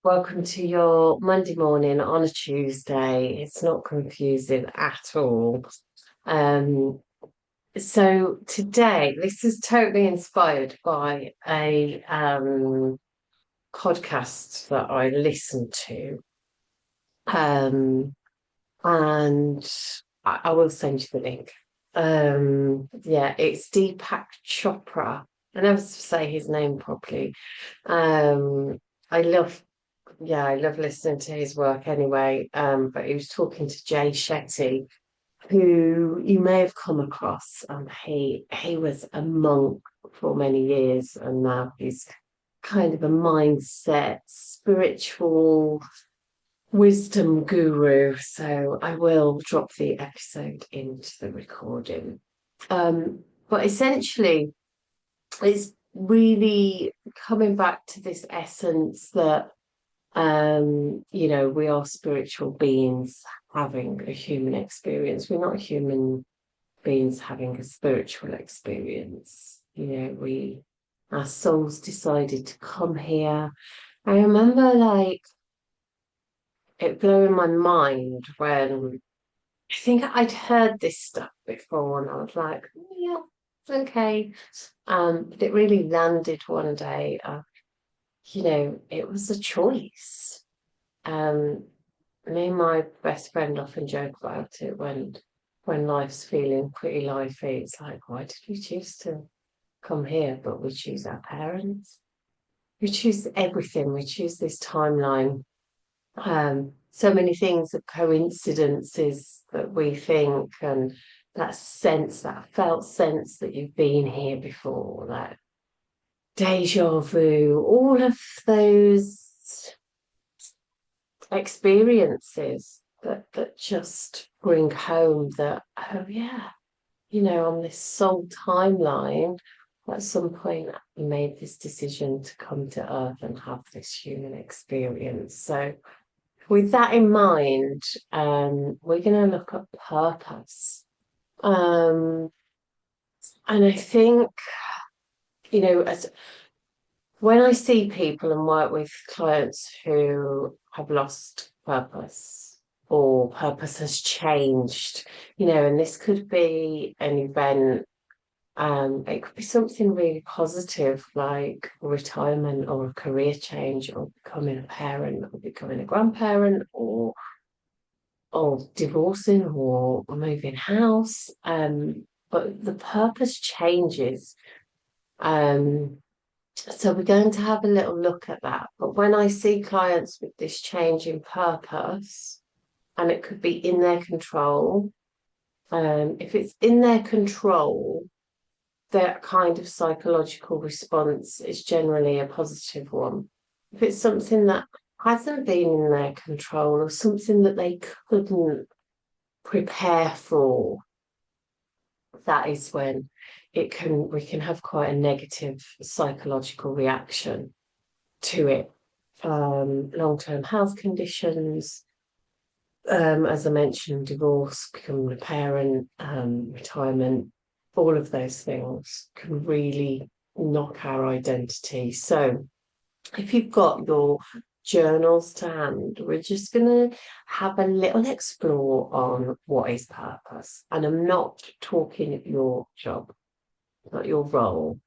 Welcome to your Monday morning on a Tuesday. It's not confusing at all. Um, so today, this is totally inspired by a podcast that I listened to. Um, and I will send you the link. Yeah, it's Deepak Chopra. I never say his name properly. Um, I love I love listening to his work anyway. But he was talking to Jay Shetty, who you may have come across. He was a monk for many years, and now he's kind of a mindset, spiritual wisdom guru. So I will drop the episode into the recording. But essentially, it's really coming back to this essence that we are spiritual beings having a human experience. We're not human beings having a spiritual experience. Our souls decided to come here. I remember like it blowing my mind when I think I'd heard this stuff before and I was like, "Oh, yeah, it's okay." But it really landed one day. It was a choice. Um, Me and my best friend often joke about it when life's feeling pretty lively. It's like, why did we choose to come here? But we choose our parents. We choose everything. We choose this timeline. So many things are coincidences that we think, and that sense, that felt sense that you've been here before, that deja vu, all of those experiences that just bring home that, oh yeah, on this soul timeline, at some point we made this decision to come to Earth and have this human experience. So with that in mind, we're going to look at purpose. Um, and I think, as when I see people and work with clients who have lost purpose or purpose has changed, and this could be an event, it could be something really positive like retirement or a career change or becoming a parent or becoming a grandparent or divorcing or moving house. But the purpose changes. Um, so we're going to have a little look at that. But when I see clients with this change in purpose, and it could be in their control, if it's in their control, that kind of psychological response is generally a positive one. If it's something that hasn't been in their control or something that they couldn't prepare for, that is when we can have quite a negative psychological reaction to it. Long-term health conditions, as I mentioned, divorce, becoming a parent, retirement, all of those things can really knock our identity. So if you've got your journals to hand, we're just going to have a little explore on what is purpose. And I'm not talking your job, not your role,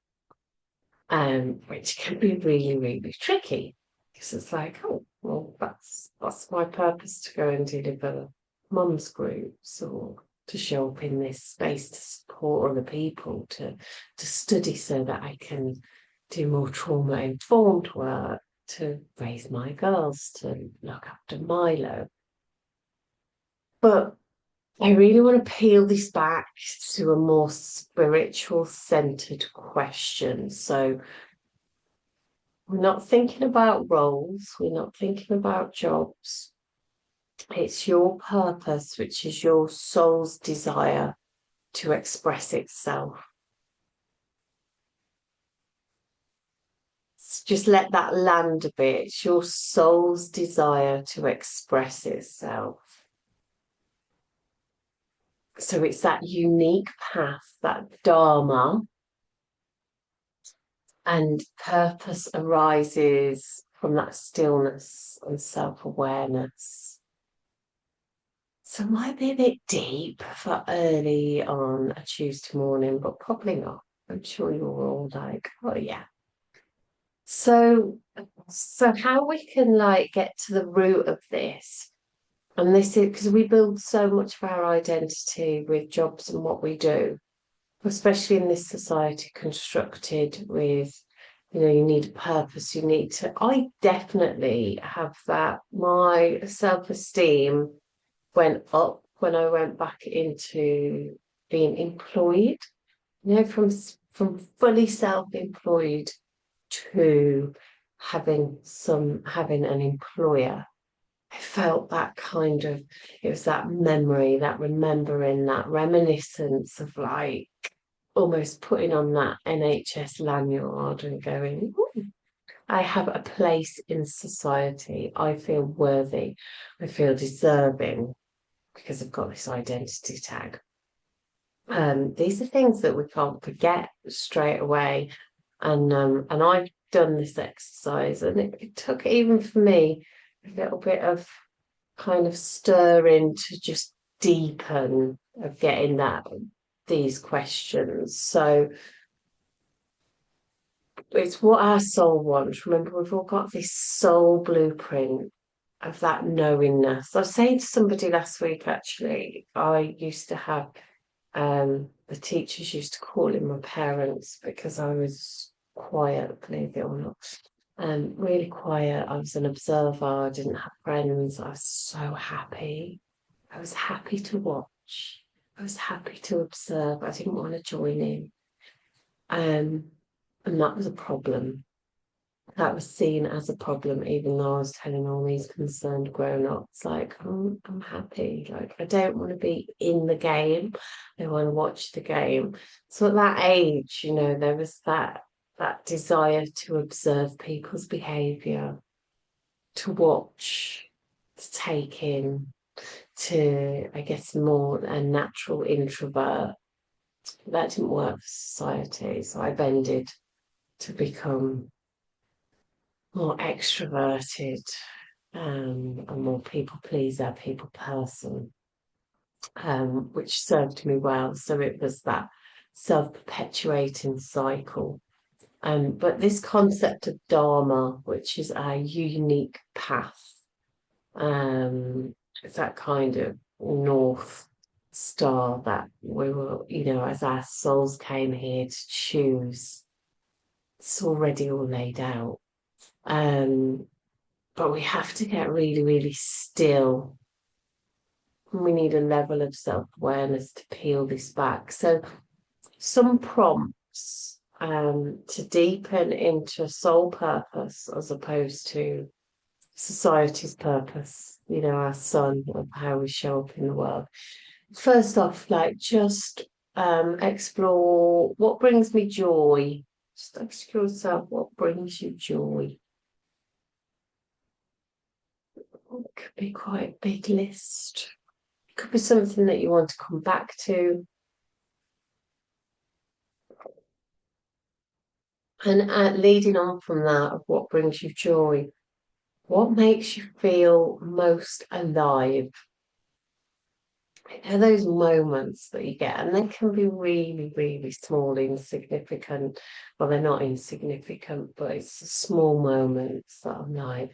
which can be really, really tricky because it's like, oh, well, that's my purpose to go and deliver mums groups or to show up in this space to support other people, to study so that I can do more trauma informed work, to raise my girls, to look after Milo. But I really want to peel this back to a more spiritual centered question. So we're not thinking about roles, we're not thinking about jobs. It's your purpose, which is your soul's desire to express itself. Just let that land a bit. It's your soul's desire to express itself. So it's that unique path, that dharma, And purpose arises from that stillness and self-awareness. So it might be a bit deep for early on a Tuesday morning, but probably not. I'm sure you're all like, oh yeah. So how we can like get to the root of this, and this is because we build so much of our identity with jobs and what we do, especially in this society constructed with, you need a purpose, you need to. I definitely have that. My self-esteem went up when I went back into being employed, from fully self-employed to having an employer. I felt that kind of, it was that memory, that remembering, that reminiscence of like almost putting on that NHS lanyard and going, "Ooh, I have a place in society. I feel worthy. I feel deserving because I've got this identity tag." These are things that we can't forget straight away. And I've done this exercise, and it took, even for me, a little bit of kind of stirring to just deepen of getting these questions. So it's what our soul wants. Remember, we've all got this soul blueprint of that knowingness. I was saying to somebody last week, actually, I used to have the teachers used to call in my parents because I was quiet, believe it or not. Really quiet. I was an observer. I didn't have friends. I was so happy. I was happy to watch. I was happy to observe. I didn't want to join in. And that was a problem. That was seen as a problem, even though I was telling all these concerned grown-ups, like, I'm happy. Like, I don't want to be in the game. I want to watch the game. So at that age, there was that desire to observe people's behaviour, to watch, to take in, to, I guess, more a natural introvert. That didn't work for society. So I bended to become more extroverted, a more people pleaser, people person, which served me well. So it was that self-perpetuating cycle. But this concept of Dharma, which is our unique path, it's that kind of North Star that we were, as our souls came here to choose. It's already all laid out. But we have to get really, really still. We need a level of self-awareness to peel this back. So some prompts to deepen into soul purpose as opposed to society's purpose, our sun of how we show up in the world. First off, like just explore what brings me joy. Just ask yourself what brings you joy. It could be quite a big list. It could be something that you want to come back to. And leading on from that, of what brings you joy, what makes you feel most alive? Those moments that you get, and they can be really, really small, insignificant. Well, they're not insignificant, but it's the small moments that I'm like,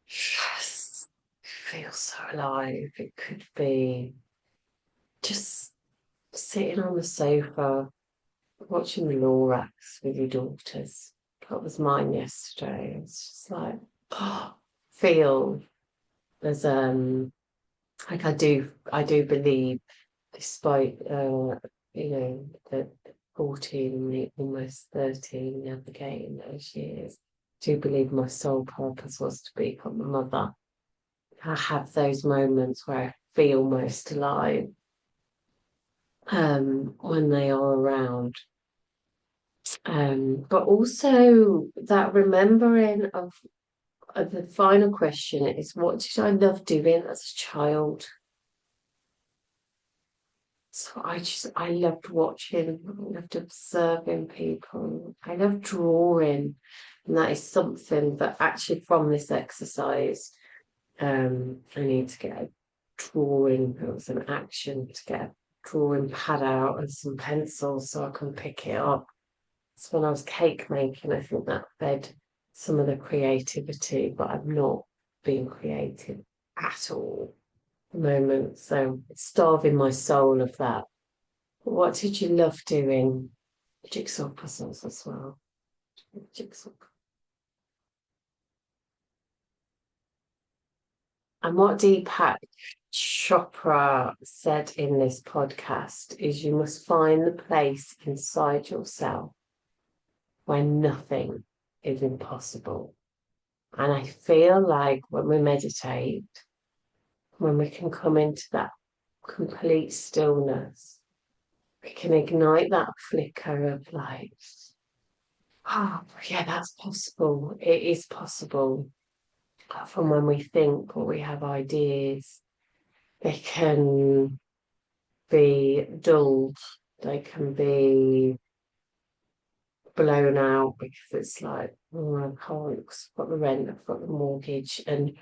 yes, I feel so alive. It could be just sitting on the sofa, watching the Lorax with your daughters. That was mine yesterday. It's just like, oh, feel there's like I do believe, despite the 14, almost 13, navigating those years, I do believe my sole purpose was to become a mother. I have those moments where I feel most alive when they are around. But also that remembering of the final question is, what did I love doing as a child? So I loved watching, I loved observing people. I love drawing. And that is something that actually from this exercise, I need to get a drawing, it was an action to get a drawing pad out and some pencils so I can pick it up. So when I was cake making, I think that fed some of the creativity, but I'm not being creative at all at the moment. So it's starving my soul of that. What did you love doing? Jigsaw puzzles as well. Jigsaw. And what Deepak Chopra said in this podcast is you must find the place inside yourself where nothing is impossible. And I feel like when we meditate, when we can come into that complete stillness, we can ignite that flicker of light. Oh, yeah, that's possible. It is possible. From when we think or we have ideas, they can be dulled, they can be blown out because it's like, oh, I can't, because I've got the rent, I've got the mortgage. And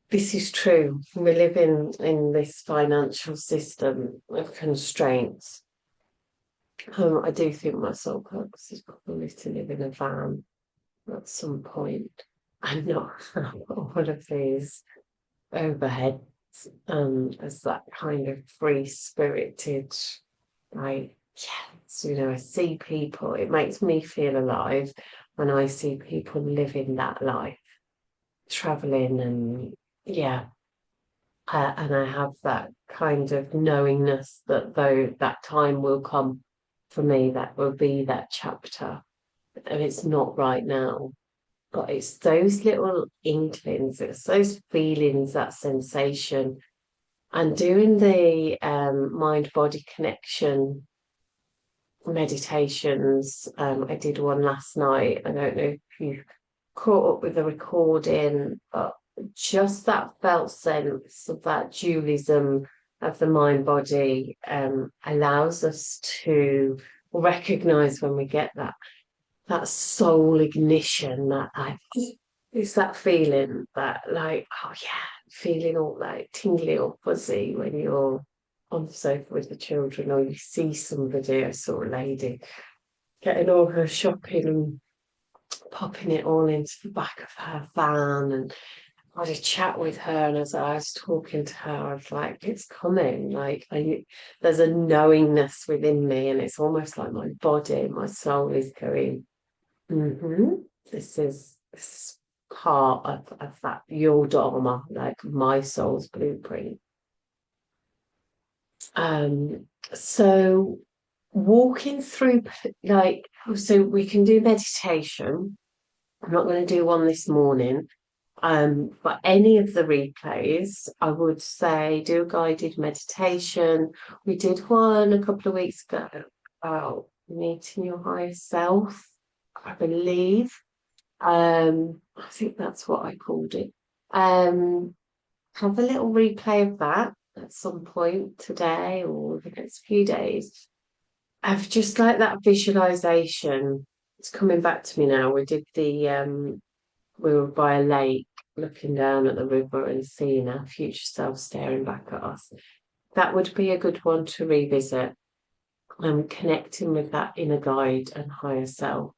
this is true. We live in this financial system of constraints. I do think my sole purpose is probably to live in a van at some point and not have all of these overheads as that kind of free spirited, like, yes, I see people, it makes me feel alive when I see people living that life, traveling and yeah. And I have that kind of knowingness that though that time will come for me, that will be that chapter. And it's not right now, but it's those little inklings, it's those feelings, that sensation. And doing the mind body connection meditations, I did one last night. I don't know if you caught up with the recording, but just that felt sense of that dualism of the mind body allows us to recognize when we get that soul ignition, that like it's that feeling that like, oh yeah, feeling all like tingly or fuzzy when you're on the sofa with the children or you see somebody. I saw a lady getting all her shopping and popping it all into the back of her van, and I had a chat with her, and as I was talking to her, I was like, it's coming. Like there's a knowingness within me, and it's almost like my body, my soul is going, this is part of that your dharma, like my soul's blueprint. So walking through, like, so we can do meditation. I'm not going to do one this morning. But any of the replays, I would say do a guided meditation. We did one a couple of weeks ago about meeting your higher self, I believe. I think that's what I called it. Have a little replay of that at some point today or the next few days. I've just like that visualization. It's coming back to me now. We were by a lake looking down at the river and seeing our future self staring back at us. That would be a good one to revisit. Connecting with that inner guide and higher self.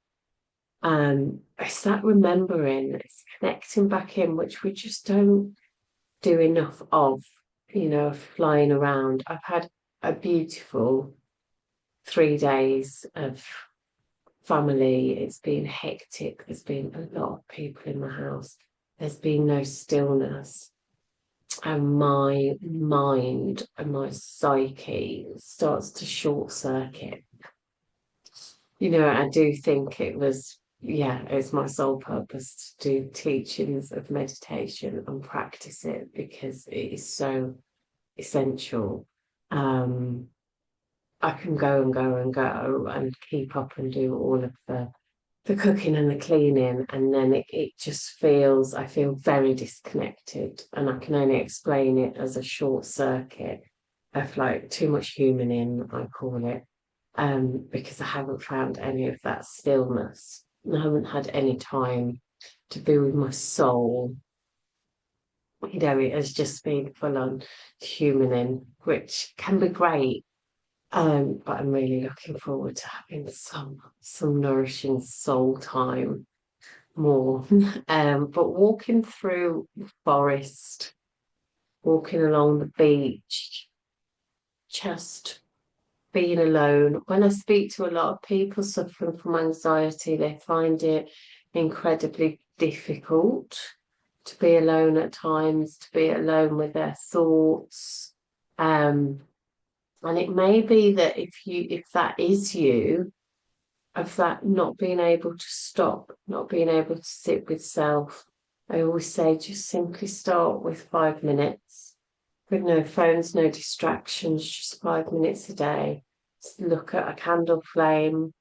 It's that remembering, it's connecting back in, which we just don't do enough of, flying around. I've had a beautiful 3 days of family. It's been hectic. There's been a lot of people in the house. There's been no stillness. And my mind and my psyche starts to short circuit. I do think it's my sole purpose to do teachings of meditation and practice it because it is so essential. I can go and go and go and keep up and do all of the cooking and the cleaning, and then it just I feel very disconnected, and I can only explain it as a short circuit. of like too much human in, I call it, because I haven't found any of that stillness. I haven't had any time to be with my soul. You know, it has just been full on human in, which can be great. But I'm really looking forward to having some nourishing soul time more. But walking through the forest, walking along the beach, just being alone. When I speak to a lot of people suffering from anxiety, they find it incredibly difficult to be alone at times, to be alone with their thoughts. Um, and it may be that if that is you, of that not being able to stop, not being able to sit with self. I always say just simply start with 5 minutes with no phones, no distractions, just 5 minutes a day. Just look at a candle flame,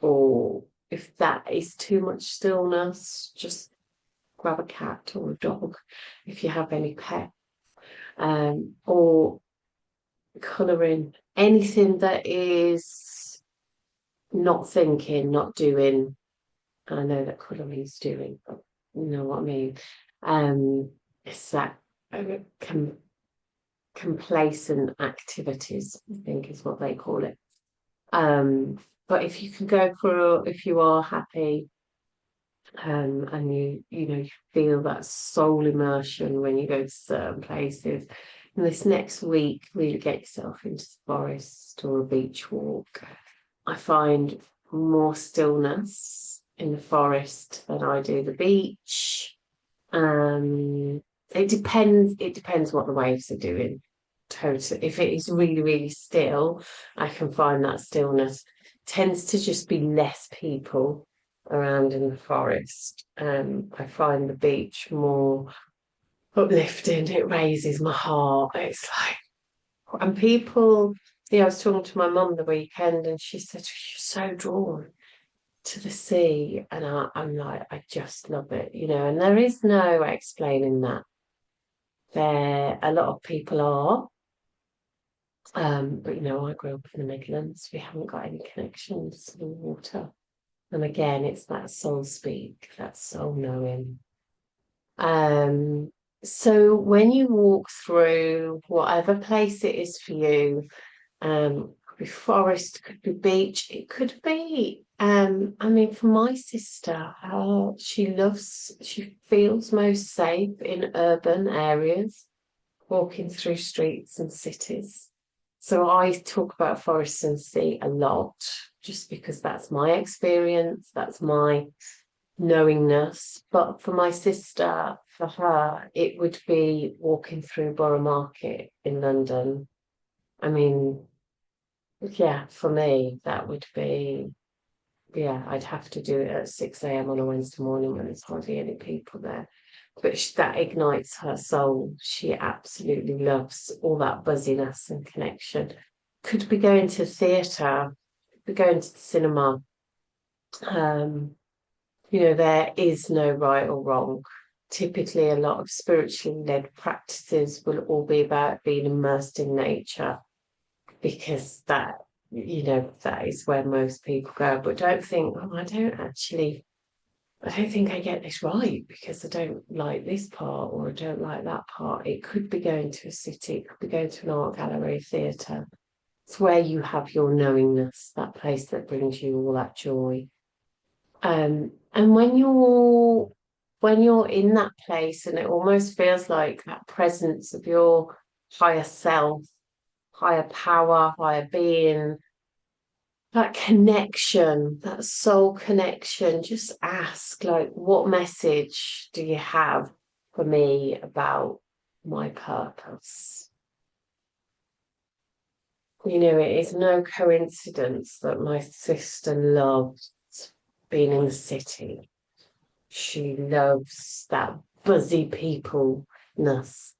or if that is too much stillness, just grab a cat or a dog if you have any pet, or colouring, anything that is not thinking, not doing. I know that colouring's doing, but you know what I mean. It's that com complacent activities, I think is what they call it. But if you can go for, if you are happy, and you know you feel that soul immersion when you go to certain places, and this next week really get yourself into the forest or a beach walk. I find more stillness in the forest than I do the beach. It depends what the waves are doing. Totally. If it is really, really still, I can find that stillness. Tends to just be less people around in the forest. I find the beach more uplifting. It raises my heart. It's like, and people, yeah, I was talking to my mum the weekend and she said, "You're so drawn to the sea." And I'm like, I just love it, you know, and there is no explaining that. A lot of people are. But you know, I grew up in the Midlands. We haven't got any connections to the water. And again, it's that soul speak, that soul knowing. Um, so when you walk through whatever place it is for you, could be forest, could be beach, it could be, I mean, for my sister, she feels most safe in urban areas, walking through streets and cities. So I talk about forest and sea a lot, just because that's my experience, that's my knowingness. But for my sister, for her, it would be walking through Borough Market in London. I mean, yeah, for me, that would be, yeah, I'd have to do it at 6 a.m. on a Wednesday morning when there's hardly any people there. But that ignites her soul. She absolutely loves all that buzziness and connection. Could be going to theatre, could be going to the cinema. Um, you know, there is no right or wrong. Typically, a lot of spiritually led practices will all be about being immersed in nature, because that, you know, that is where most people go. But don't think, oh, I don't think I get this right because I don't like this part or I don't like that part. It could be going to a city, it could be going to an art gallery, theatre. It's where you have your knowingness, that place that brings you all that joy. And when you're in that place and it almost feels like that presence of your higher self, higher power, higher being, that connection, that soul connection, just ask, like, what message do you have for me about my purpose? You know, it is no coincidence that my sister loves being in the city. She loves that buzzy peopleness.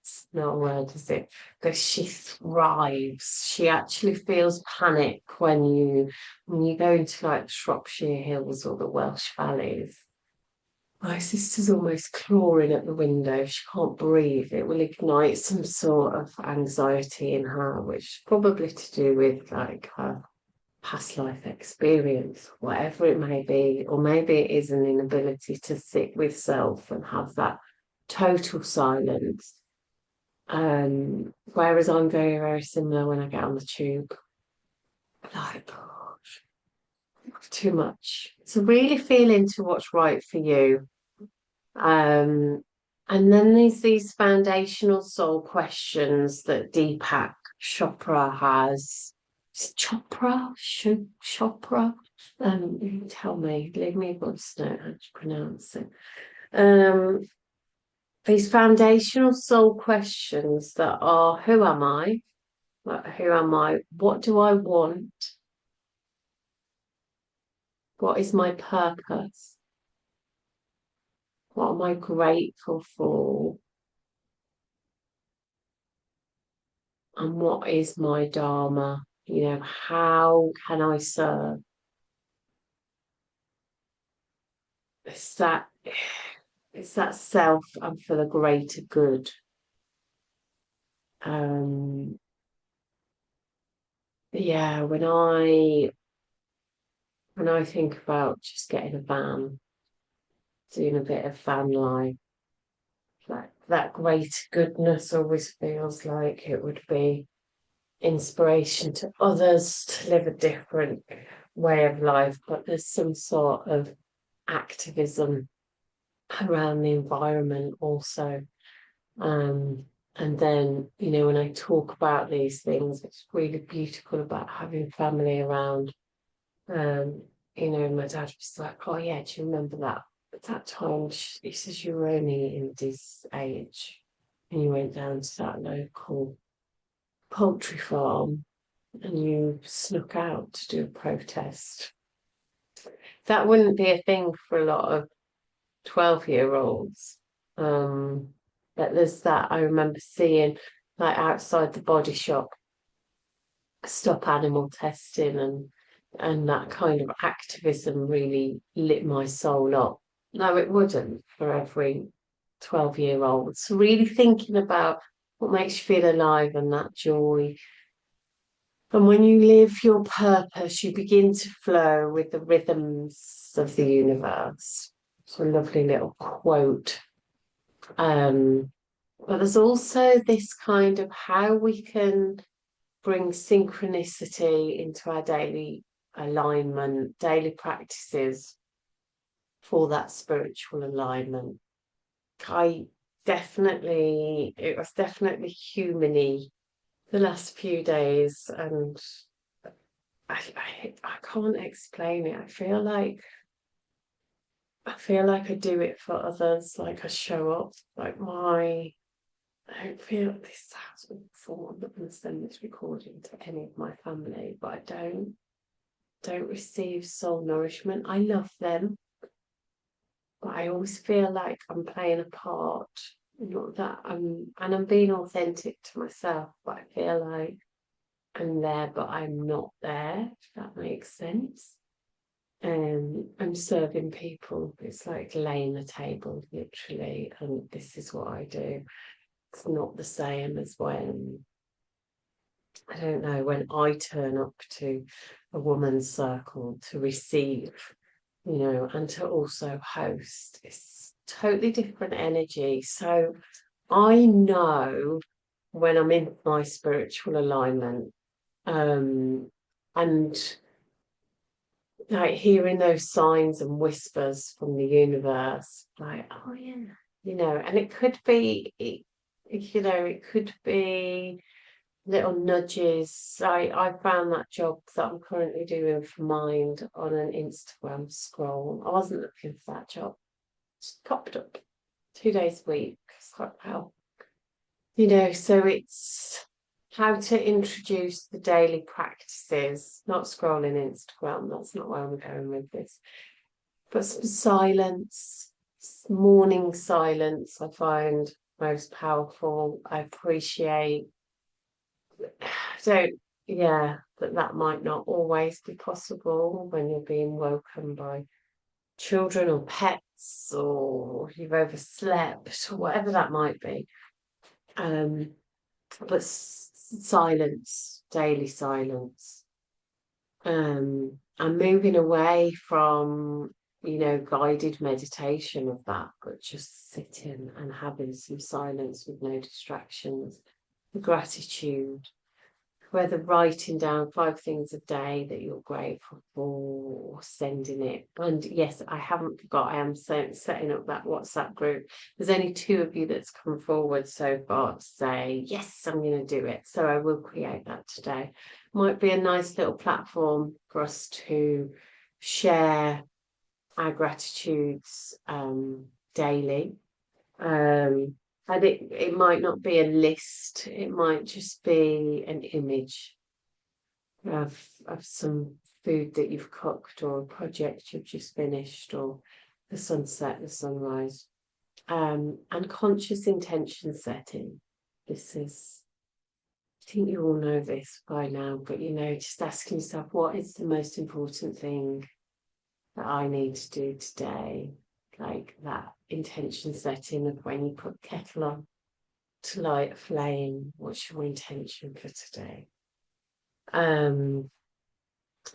It's not a word, is it? But she thrives. She actually feels panic when you go into like Shropshire Hills or the Welsh Valleys. My sister's almost clawing at the window. She can't breathe. It will ignite some sort of anxiety in her, which is probably to do with like her past life experience, whatever it may be, or maybe it is an inability to sit with self and have that total silence. Whereas I'm very, very similar when I get on the tube, like, gosh, too much. So really feel into what's right for you. Um, and then there's these foundational soul questions that Deepak Chopra has. Is it Chopra? Chopra? You tell me, leave me a voice note how to pronounce it. Um, these foundational soul questions that are who am I? Like, who am I? What do I want? What is my purpose? What am I grateful for? And what is my dharma? You know, how can I serve? It's that it's that self and for the greater good. Um, yeah, when I think about just getting a van, doing a bit of van life, that greater goodness always feels like it would be inspiration to others to live a different way of life, but there's some sort of activism around the environment also. Um, and then, you know, when I talk about these things, it's really beautiful about having family around. Um, you know, my dad was like, "Oh yeah, do you remember that? At that time, he says you were only in this age, and you went down to that local poultry farm, and you snuck out to do a protest." That wouldn't be a thing for a lot of 12-year-olds. But there's that I remember seeing like outside the body shop, stop animal testing and that kind of activism really lit my soul up. No, it wouldn't for every 12-year-old. So really thinking about what makes you feel alive and that joy. And when you live your purpose, you begin to flow with the rhythms of the universe. It's a lovely little quote. But there's also this kind of how we can bring synchronicity into our daily alignment, daily practices for that spiritual alignment. It was definitely humany the last few days, and I can't explain it. I feel like I do it for others, like I show up, like I don't feel this sounds awful. I'm not going to send this recording to any of my family, but I don't receive soul nourishment. I love them, but I always feel like I'm playing a part. Not that I'm being authentic to myself, but I feel like I'm there, but I'm not there, if that makes sense. I'm serving people. It's like laying the table, literally, and this is what I do. It's not the same as when, I don't know, when I turn up to a woman's circle to receive, you know, and to also host. It's totally different energy. So I know when I'm in my spiritual alignment, and like hearing those signs and whispers from the universe, like, oh yeah, you know, and it could be, you know, it could be little nudges. I found that job that I'm currently doing for Mind on an Instagram scroll. I wasn't looking for that job. Just popped up 2 days a week. It's like, wow. You know, so it's how to introduce the daily practices, not scrolling Instagram. That's not where I'm going with this. But some silence, morning silence, I find most powerful. I appreciate. So, yeah, that might not always be possible when you're being woken by children or pets, or you've overslept, or whatever that might be. But silence, daily silence, and moving away from, guided meditation of that, but just sitting and having some silence with no distractions, gratitude, whether writing down 5 things a day that you're grateful for, or sending it. And yes, I haven't forgot, I am setting up that WhatsApp group. There's only 2 of you that's come forward so far to say, yes, I'm going to do it. So I will create that today. Might be a nice little platform for us to share our gratitudes daily. And it might not be a list, it might just be an image of some food that you've cooked, or a project you've just finished, or the sunset, the sunrise. And conscious intention setting. This is, I think you all know this by now, but just asking yourself, what is the most important thing that I need to do today? Like that intention setting of when you put kettle on to light a flame, what's your intention for today?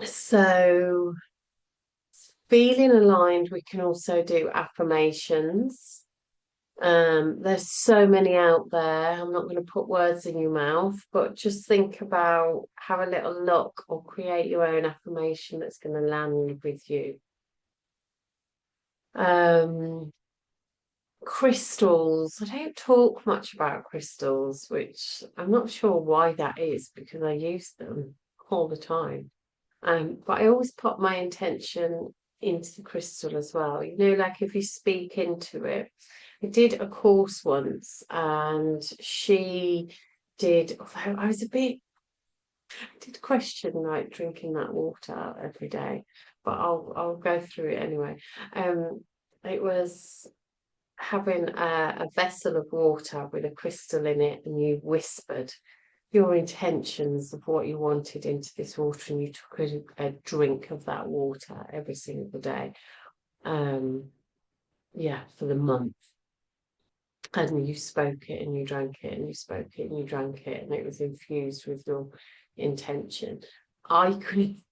So feeling aligned, we can also do affirmations. There's so many out there. I'm not going to put words in your mouth, but just think about, have a little look, or create your own affirmation that's going to land with you. Crystals. I don't talk much about crystals, which I'm not sure why that is, because I use them all the time. But I always put my intention into the crystal as well. Like if you speak into it. I did a course once, and she did, although I did question like drinking that water every day, but I'll go through it anyway. It was having a vessel of water with a crystal in it, and you whispered your intentions of what you wanted into this water, and you took a drink of that water every single day, for the month, and you spoke it and you drank it and you spoke it and you drank it, and it was infused with your intention. I couldn't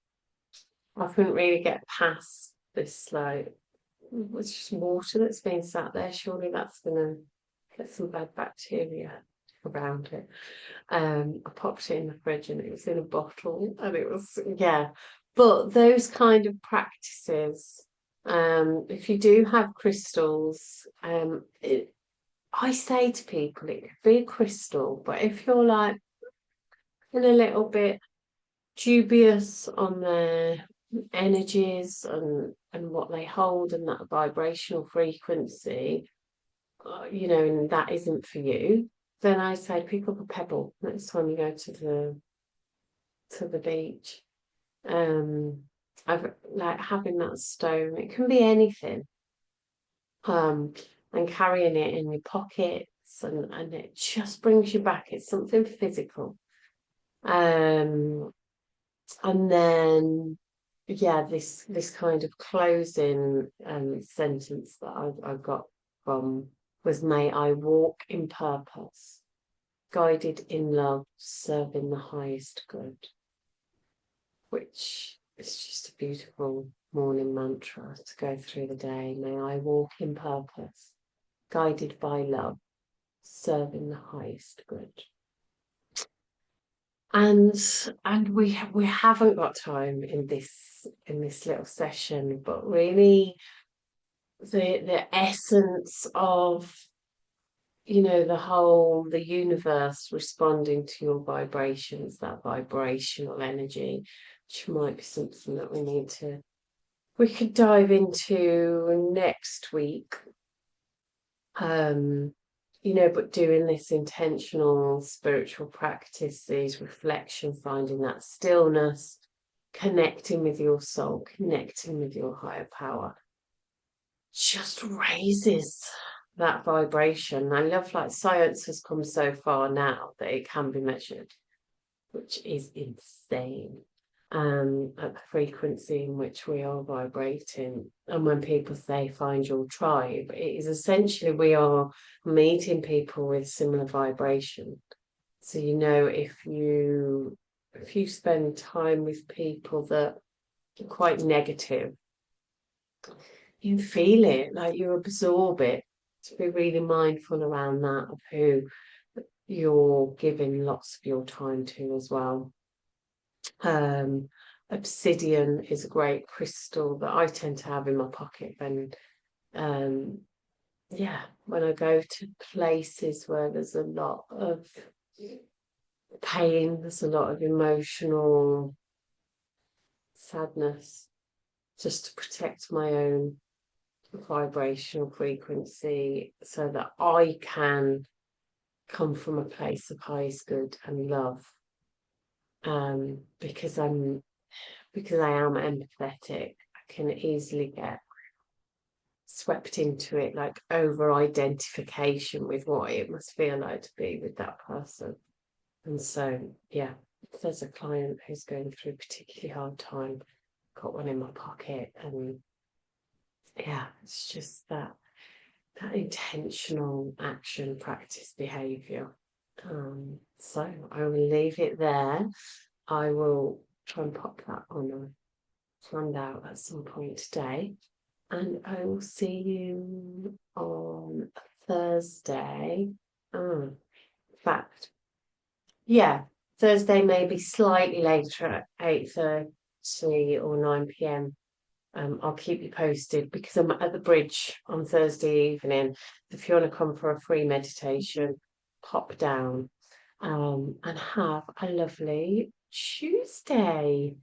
really get past this, like, it's just water that's been sat there, surely that's gonna get some bad bacteria around it. I popped it in the fridge, and it was in a bottle, and it was, but those kind of practices, if you do have crystals, I say to people, it could be a crystal, but if you're like a little bit dubious on their energies and what they hold, and that vibrational frequency, and that isn't for you, then I say pick up a pebble next time you go to the beach. I've like having that stone. It can be anything. And carrying it in your pockets, and it just brings you back. It's something physical. And then this kind of closing sentence that I got from was, may I walk in purpose, guided in love, serving the highest good, which is just a beautiful morning mantra to go through the day. May I walk in purpose, guided by love, serving the highest good. And we haven't got time in this little session, but really the essence of the universe responding to your vibrations, that vibrational energy, which might be something that we could dive into next week. But doing this intentional spiritual practice, these reflection, finding that stillness, connecting with your soul, connecting with your higher power, just raises that vibration. I love, like, science has come so far now that it can be measured, which is insane. at the frequency in which we are vibrating. And when people say find your tribe, it is essentially we are meeting people with similar vibration. So if you spend time with people that are quite negative, you feel it, like you absorb it. To be really mindful around that of who you're giving lots of your time to as well. Obsidian is a great crystal that I tend to have in my pocket um, when I go to places where there's a lot of pain, there's a lot of emotional sadness, just to protect my own vibrational frequency so that I can come from a place of highest good and love. Because I am empathetic, I can easily get swept into it, like over identification with what it must feel like to be with that person. And so, yeah, if there's a client who's going through a particularly hard time, got one in my pocket, and yeah, it's just that intentional action, practice, behavior. So I will leave it there. I will try and pop that on a handout at some point today. And I will see you on Thursday. In fact, yeah, Thursday maybe slightly later at 8:30 or 9 p.m. I'll keep you posted because I'm at the bridge on Thursday evening. If you want to come for a free meditation, pop down and have a lovely Tuesday.